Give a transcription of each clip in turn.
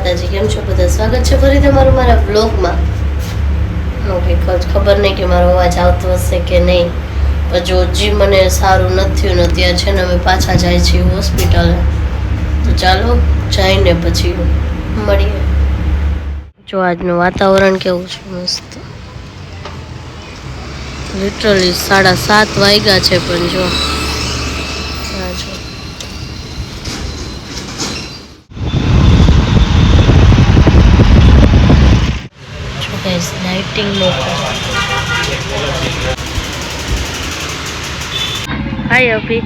માતાજી, કેમ છો બધા? સ્વાગત છે ફરી તમારું મારા વ્લોગમાં. ઓકે, ખબર નહીં કે મારો અવાજ આવતો હશે કે નહીં, પણ જો હજી મને સારું નથી થયું ને અત્યારે છે ને અમે પાછા જાય છીએ હોસ્પિટલે. તો ચાલો જઈને પછી મળીએ. જો આજનું વાતાવરણ કેવું છે, મસ્ત. લિટરલી 7:30 વાગ્યા છે, પણ જો લાઇટિંગ નો. હાય અભી.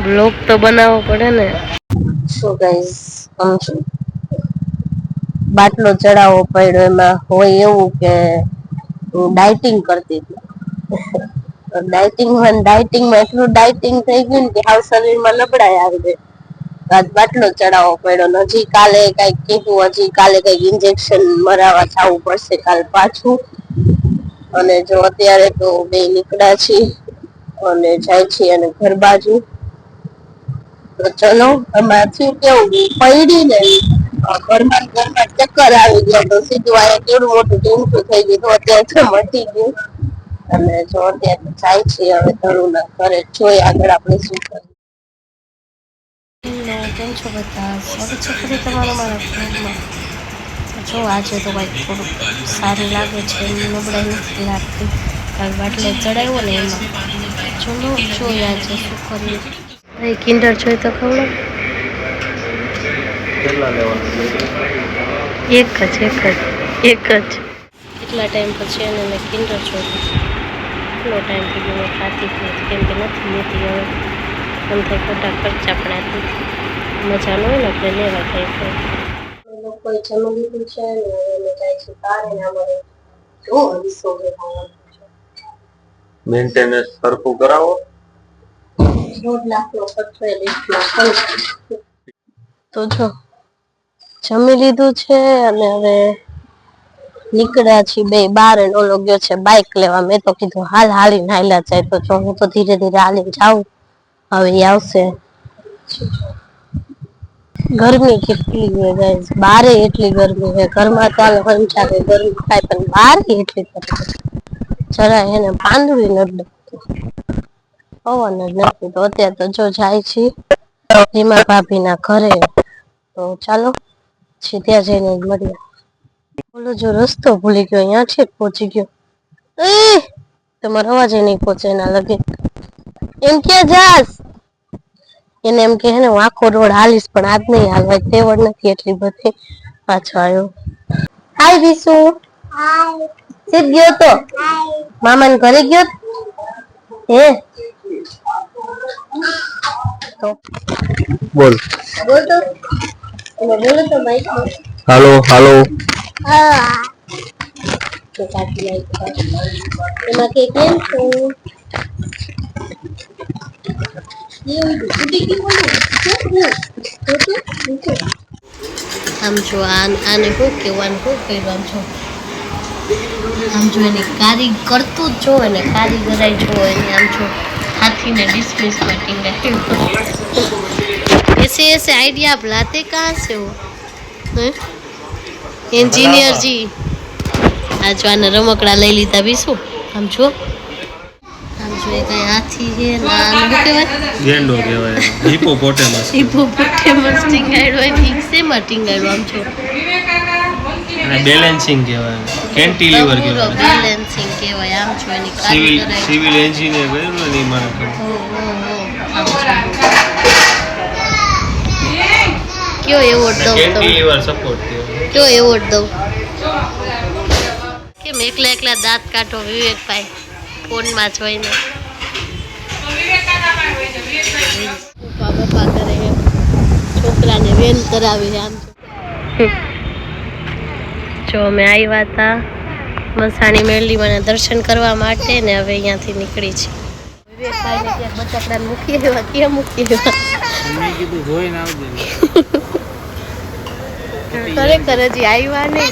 બ્લોગ તો બનાવવો પડે ને. શું ગાઈસ, બાટલો ચડાવવો પડ્યો. એમાં હોય એવું કે હું ડાયટિંગ કરતી હતી. ડાયટિંગમાં એટલું ડાયટિંગ થઈ ગયું ને કે હાવ શરીરમાં નબળાઈ આવી ગઈ. બાટલો ચડાવવો પડ્યો. હજી કાલે કઈક કીધું, હજી કાલે કઈક ઇન્જેક્શન મરાવા જવું પડશે કાલ પાછું. અને જો અત્યારે તો બે નીકળ્યા છીએ અને જાય છીએ અને ઘર બાજુ. તો ચલો, આમાંથી કેવું પડી ને ઘરમાં ચક્કર આવી ગયા. તો સીધું આ કેવડું મોટું ટીમકું થઈ ગયું. તો અત્યારે મટી ગયું. અને જો અત્યારે જાય છીએ હવે ધરુના ઘરે. જોઈએ આગળ આપણે શું કરીએ. કેમ છો બધા? સ્વાગત છે ફરી તમારો મારા બ્લોગમાં. જો આજે તો કંઈક થોડુંક સારું લાગે છે, નબળાઈ નથી લાગતી. કાલ બાટલો ચડાવ્યો ને એમાં. ચલો જોઈએ આજે શું કરીએ. ભાઈ કિન્ડર જોઈ તો ખવડાવ. એક જ કેટલા ટાઈમ પછી એને મેં કિન્ડર જોયું. કેટલો ટાઈમ થઈ ગયો મેં ખાતી જ નથી, કેમ કે નથી લેતી હવે. એમ થાય ખોટા ખર્ચા પણ આપી મજા ન હોય ને આપણે લેવા થાય. લોકોએ જમી લીધું છે ને એને જાય છે તારે ને અમારે જો અરીસો મેન્ટેનન્સ સરખું કરાવો. 1.5 લાખનો ખર્ચો એ લીધો. તો જો જમી લીધું છે અને હવે નીકળ્યા છીએ બે બાર. ઓલો ગયો છે બાઇક લેવા. મેં તો કીધું હાલીને હાલ્યા જાય. તો જો હું તો ધીરે ધીરે હાલીને જાઉં. હવે આવશે. ગરમી કેટલી છે ગાઈસ, બારે એટલી ગરમી છે. ઘરમાં ચાલો ચાલે ગરમી થાય, પણ બાર એટલી ગરમી જરાય એને પાંદડું નથી પવન જ નથી. તો અત્યારે તો જો જાય છે રીમા ભાભી ના ઘરે. તો ચાલો ત્યાં જઈને મળીએ. બોલો, જો રસ્તો ભૂલી ગયો. અહીંયા છે પહોંચી ગયો. તમારો અવાજ નહીં પહોંચે એના લગે. એમ ક્યાં જાસ? એને એમ કે હું આખો રોડ હાલીશ, પણ આજ નહીં હાલવાય, તેવડ નથી એટલી બધી. પાછો આવ્યો. હાય વિશુ. સીધ ગયો તો મામાને ઘરે ગયો હે. તો બોલ તો બોલો તો ભાઈ. હાલો હાલો. તો કાકી એમાં કે કેમ છો? આમ જો આને શું કહેવાનું, શું કર્યું આમ છો. આમ જો એની કારી કરતું જ જો ને, કારીગરાઈ જો એની. આમ જો हाथी ने डिसमिस मीटिंग ऐसे ऐसे आइडिया आप लाते कहाँ से हो? इंजीनियर जी आज वाना रमकड़ा लई लीधा भी શું આમ જો એ કઈ હાથી છે ના શું કહેવાય? ગેંડો કહેવાય. હિપોપોટેમસ ટીંગાડ્યો હોય. ઠીક છે માં ટીંગાડ્યો આમ જો. અને બેલેન્સિંગ કહેવાય, કેન્ટિલીવર કહેવાય. બેલેન્સિંગ કહેવાય. આમ જો એની કારીગરાઈ. સિવિલ એન્જિનિયર કર્યું ને એ મને કયો એવોર્ડ દઉં? કેન્ટિલીવર સપોર્ટ કહેવાય. કયો એવોર્ડ દઉં? કેમ એકલા દાંત કાઢો વિવેકભાઈ ફોનમાં જોઈને? પપ્પા કરે છોકરાને વેન કરાવી. આમ જો અમે આવ્યા હતા મસાણી મેરડીમાંના દર્શન કરવા માટે ને હવે અહીંયાથી નીકળી છે. વિવેકભાઈને ક્યાંક બચકડાને મૂકી આવ્યા. ક્યાં મૂકી આવ્યા? મેં કીધું જોઈને આવજે. ખરેખર હજી આવ્યા નહીં.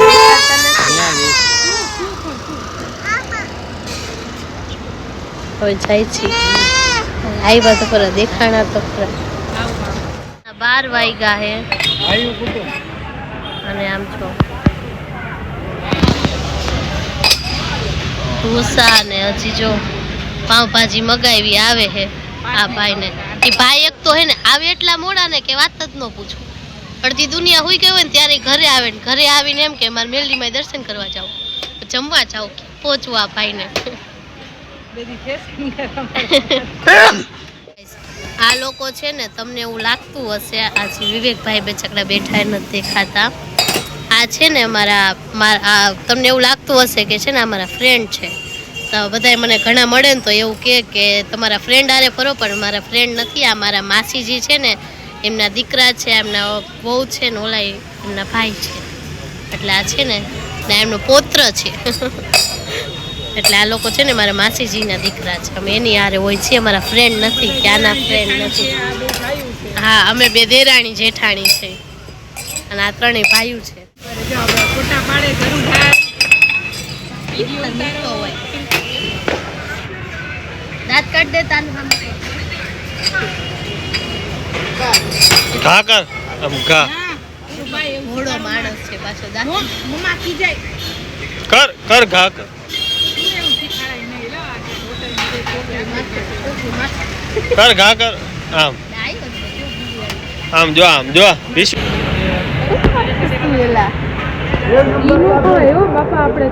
હવે જાય છે આવ્યા તો ખરા, દેખાણા તો ખરા. 12 વાગ્યા હે અને આમ છો ઢોસા ને હજી જો પાવભાજી મગાવી આવે હે આ ભાઈ ને. એ ભાઈ એક તો હે ને આવે એટલા મોડા ને કે વાત જ ન પૂછો. અડધી દુનિયા હુઈ ગઈ હોય ને ત્યારે ઘરે આવે ને ઘરે આવીને એમ કે મારે મેલડીમાં દર્શન કરવા જાવ, જમવા જાવ, પહોંચવા ભાઈ ને. આ લોકો છે ને તમને એવું લાગતું હશે આજે વિવેકભાઈ બેચકડા બેઠા નથી દેખાતા. આ છે ને અમારા તમને એવું લાગતું હશે કે છે ને અમારા ફ્રેન્ડ છે. તો બધાય મને ઘણા મળે ને તો એવું કે તમારા ફ્રેન્ડ આરે ફરો, પણ મારા ફ્રેન્ડ નથી. આ મારા માસીજી છે ને એમના દીકરા છે, એમના બહુ છે ને ઓલા એમના ભાઈ છે. એટલે આ છે ને એમનો પૌત્ર છે. એટલે આ લોકો છે ને મારા માસીજીના દીકરા છે. અમે એની હારે હોય છીએ, અમારા ફ્રેન્ડ નથી, ક્યાંના ફ્રેન્ડ નથી. હા, અમે બે દેરાણી જેઠાણી છે અને આ ત્રણેય ભાઈઓ છે. દાંત કાઢ દેતા ઘા કર આમ ઘા ઘોડો માણસ છે પાછો. દાંત કર કર ઘા કર કર ઘા કર આમ આમ જો વિશ્વ બાપા આપણે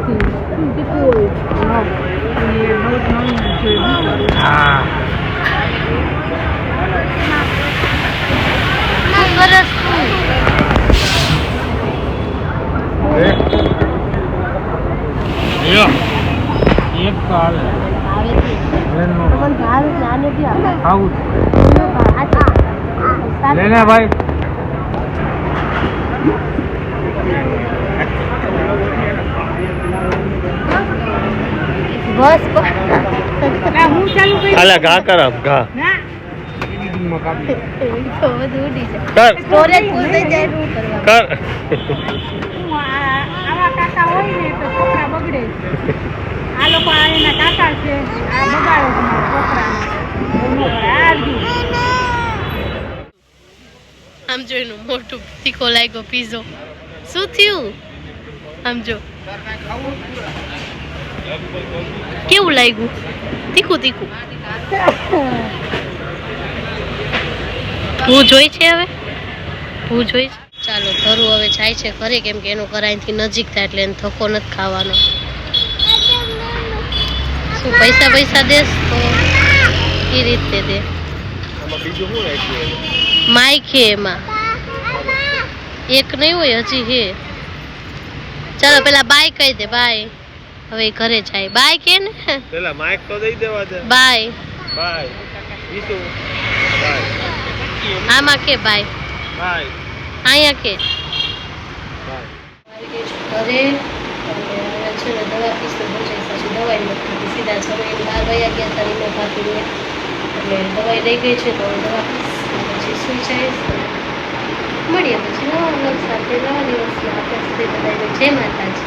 એક કાલ લેને ભાઈ બસ હાલા ઘા કર આમ ઘા કર સ્ટોરેજ ફૂલ થઈ જાય શું કરવા. કર આવા કાકા હોય ને તો છોકરા બગડે. આ લોકો એના કાકા છે, આ બગાડે છે છોકરા. આમ જો એનું મોટું તીખો લાગ્યો પીઝો. શું થયું આમ જો કેવું લાગ્યું? તીખું હું જોઈ છે હવે હું જોઈ છે. ચાલો ધરું હવે જાય છે ઘરે, કેમ કે એનું ઘર અહીંથી નજીક થાય એટલે એને ધક્કો નથી ખાવાનો. શું પૈસા દેસ તો એ રીતે દે. માઇક હે એમાં એક નહીં હોય, હજી હે. ચાલો પેલા બાય કહી દે. બાય. હવે ઘરે જાય. બાય કે ને પેલા માઇક તો દઈ દેવા દે. બાય બાય ઈસુ બાય આમાં કે બાય બાય અહીંયા કે બાય. ઘરે છે ને દવા પીસ તો બહુ સાચી દવાઈ નથી સીધા સમય 12 વાગ્યા ગયા તારી નો ભાતી એટલે દવાઈ લઈ ગઈ છે તો દવા પછી સુઈ જઈશ. મળીએ પછી નવા વ્લોગ સાથે નવા દિવસમાં. આપણે સુધી બધાને જય માતાજી.